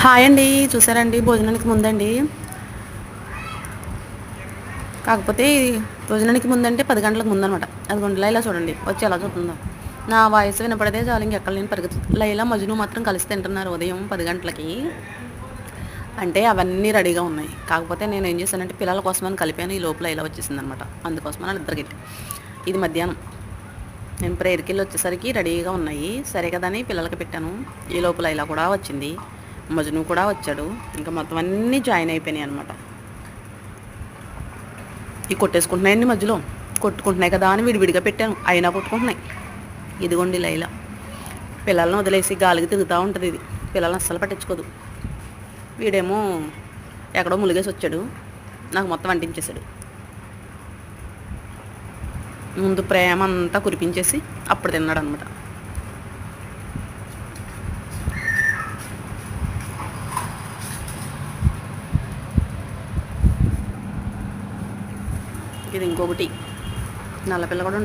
Hi అండి. చూసారండి భోజనానికి ముందండి. కాకపోతే భోజనానికి ముందంటే 10 గంటలకు ముందనమాట. అదిగోండి లైలా చూడండి వచ్చి ఎలా చూస్తుందో. నా వాయిస్ వినపడితే చాలు ఇంకెక్కడ లేని పరిగెత్తు. లైలా మజ్ను మాత్రం కలిసి తింటున్నారు ఉదయం 10 గంటలకి. అంటే అవన్నీ రెడీగా ఉన్నాయి. కాకపోతే నేను ఏం చేశానంటే పిల్లల కోసమని కలిపాను. ఈ లోపల ఇలా వచ్చేసిందనమాట. అందుకోసమని వాళ్ళిద్దరికి. ఇది మధ్యాహ్నం నేను ప్రేయర్కి వెళ్ళి వచ్చేసరికి రెడీగా ఉన్నాయి. సరే కదా అని పిల్లలకి పెట్టాను. ఈ లోపల ఇలా కూడా వచ్చింది. మజ్ను కూడా వచ్చాడు. ఇంకా మొత్తం అన్నీ జాయిన్ అయిపోయినాయి అనమాట. ఇవి కొట్టేసుకుంటున్నాయండి మధ్యలో. కొట్టుకుంటున్నాయి కదా అని విడివిడిగా పెట్టాను. అయినా కొట్టుకుంటున్నాయి. ఇదిగోండి లైలా. పిల్లలను వదిలేసి గాలికి తిరుగుతూ ఉంటుంది ఇది. పిల్లల్ని అస్సలు పట్టించుకోదు. వీడేమో ఎక్కడో ములిగేసి వచ్చాడు. నాకు మొత్తం అంటించేశాడు. ముందు ప్రేమ అంతా కురిపించేసి అప్పుడు తిన్నాడు అనమాట. ఇది ఇంకొకటి నల్లపిల్ల కూడా